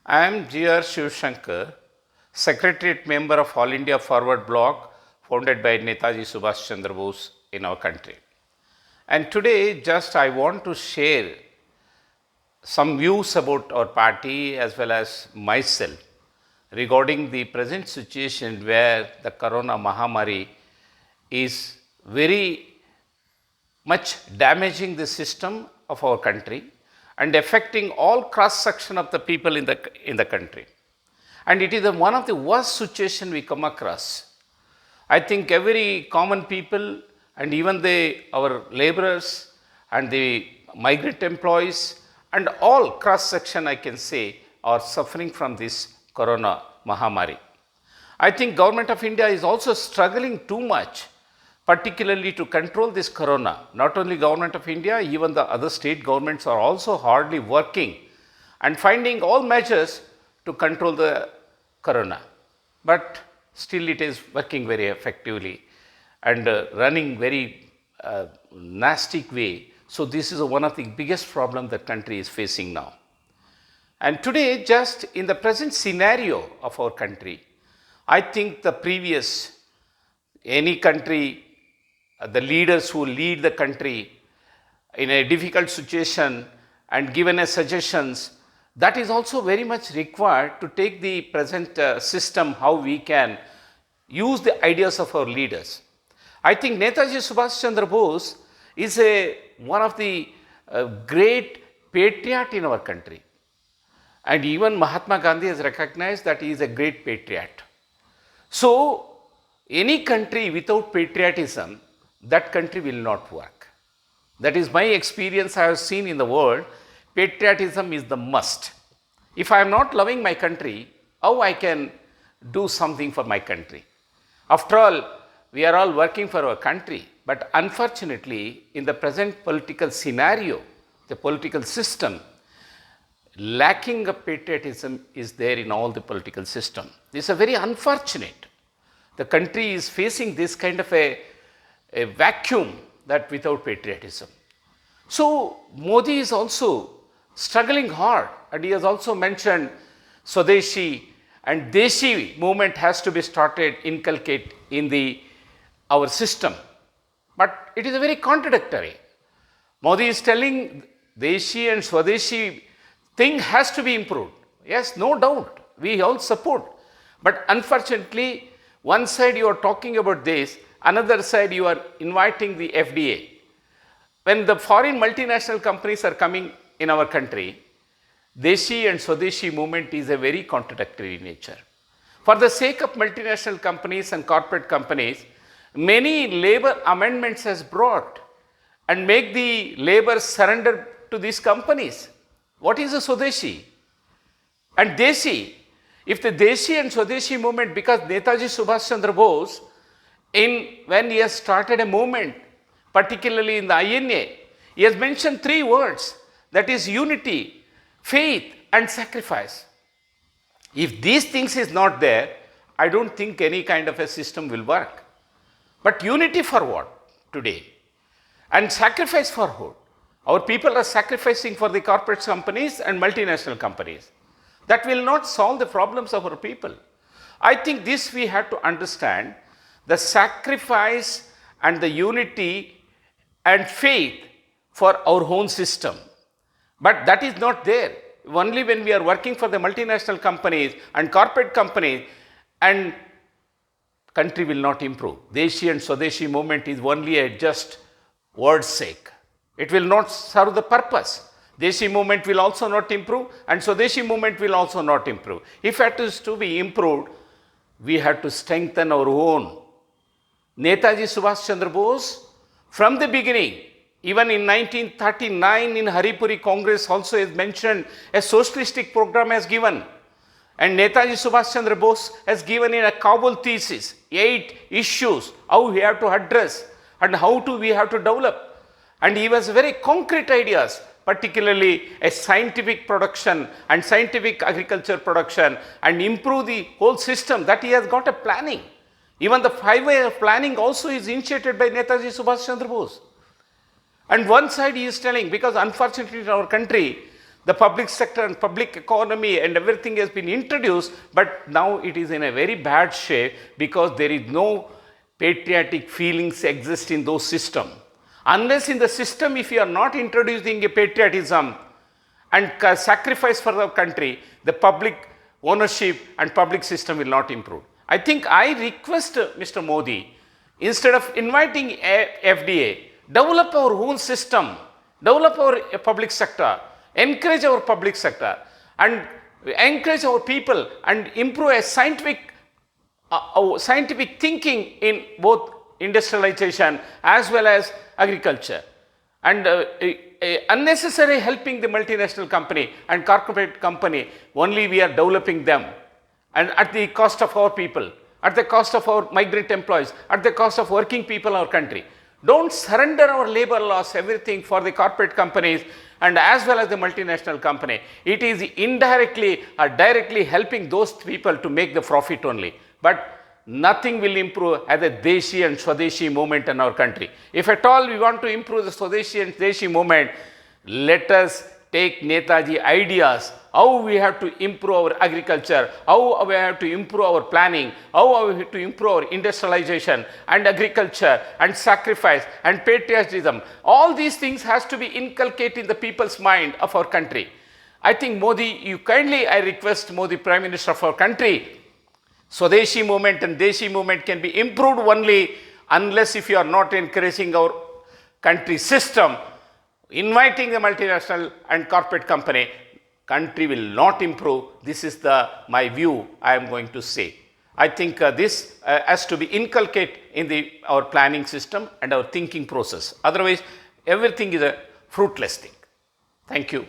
I am G.R. Shivshankar, Secretariat member of All India Forward Bloc, founded by Netaji Subhash Chandra Bose in our country. And today, just I want to share some views about our party as well as myself regarding the present situation where the Corona Mahamari is very much damaging the system of our country and affecting all cross section of the people in the country. And it is one of the worst situation we come across. I think every common people and even our laborers and the migrant employees and all cross section I can say are suffering from this Corona Mahamari. I think Government of India is also struggling too much, particularly to control this Corona. Not only Government of India, even the other state governments are also hardly working and finding all measures to control the Corona. But still it is working very effectively and running very nasty way. So this is one of the biggest problems the country is facing now. And today, just in the present scenario of our country, I think the previous, any country, the leaders who lead the country in a difficult situation and given as suggestions, that is also very much required to take the present system, how we can use the ideas of our leaders. I think Netaji Subhash Chandra Bose is one of the great patriot in our country. And even Mahatma Gandhi has recognized that he is a great patriot. So, any country without patriotism, that country will not work. That is my experience I have seen in the world. Patriotism is the must. If I am not loving my country, how I can do something for my country? After all, we are all working for our country. But unfortunately, in the present political scenario, the political system, lacking of patriotism is there in all the political system. This is very unfortunate. The country is facing this kind of a vacuum that without patriotism. So Modi is also struggling hard, and he has also mentioned Swadeshi and Deshi movement has to be started, inculcate in our system. But it is very contradictory. Modi is telling Deshi and Swadeshi thing has to be improved. Yes, no doubt, we all support. But unfortunately, one side you are talking about this, another side you are inviting the FDI. When the foreign multinational companies are coming in our country, Deshi and Swadeshi movement is a very contradictory nature. For the sake of multinational companies and corporate companies, many labor amendments has brought and make the labor surrender to these companies. What is a Swadeshi? And Deshi, if the Deshi and Swadeshi movement, because Netaji Subhash Chandra Bose, when he has started a movement, particularly in the INA, he has mentioned 3 words, that is unity, faith and sacrifice. If these things is not there, I don't think any kind of a system will work. But unity for what today? And sacrifice for who? Our people are sacrificing for the corporate companies and multinational companies. That will not solve the problems of our people. I think this we have to understand, the sacrifice and the unity and faith for our own system. But that is not there. Only when we are working for the multinational companies and corporate companies, and country will not improve. Deshi and Swadeshi movement is only a just word's sake. It will not serve the purpose. Deshi movement will also not improve and Swadeshi movement will also not improve. If it is to be improved, we have to strengthen our own. Netaji Subhash Chandra Bose, from the beginning, even in 1939 in Haripuri Congress also is mentioned, a socialistic program has given. And Netaji Subhash Chandra Bose has given in a Kabul thesis, 8 issues, how we have to address and how we have to develop. And he has very concrete ideas, particularly a scientific production and scientific agriculture production and improve the whole system, that he has got a planning. Even the 5-year planning also is initiated by Netaji Subhash Chandra Bose. And one side he is telling, because unfortunately in our country, The public sector and public economy and everything has been introduced, but now it is in a very bad shape because there is no patriotic feelings exist in those systems. Unless in the system, if you are not introducing a patriotism and sacrifice for the country, the public ownership and public system will not improve. I think I request Mr. Modi, instead of inviting FDI, develop our own system, develop our public sector, encourage our public sector and encourage our people and improve a scientific thinking in both industrialization as well as agriculture. And unnecessary helping the multinational company and corporate company, only we are developing them and at the cost of our people, at the cost of our migrant employees, at the cost of working people in our country. Don't surrender our labor laws, everything for the corporate companies and as well as the multinational company. It is indirectly or directly helping those people to make the profit only. But nothing will improve as a Deshi and Swadeshi movement in our country. If at all we want to improve the Swadeshi and Deshi movement, let us take Netaji ideas, how we have to improve our agriculture, how we have to improve our planning, how we have to improve our industrialization and agriculture and sacrifice and patriotism. All these things has to be inculcated in the people's mind of our country. I think Modi, I request Modi, Prime Minister of our country, Swadeshi movement and Deshi movement can be improved only unless if you are not encouraging our country system, inviting the multinational and corporate company, country will not improve. This is my view I am going to say. I think this has to be inculcated in our planning system and our thinking process. Otherwise, everything is a fruitless thing. Thank you.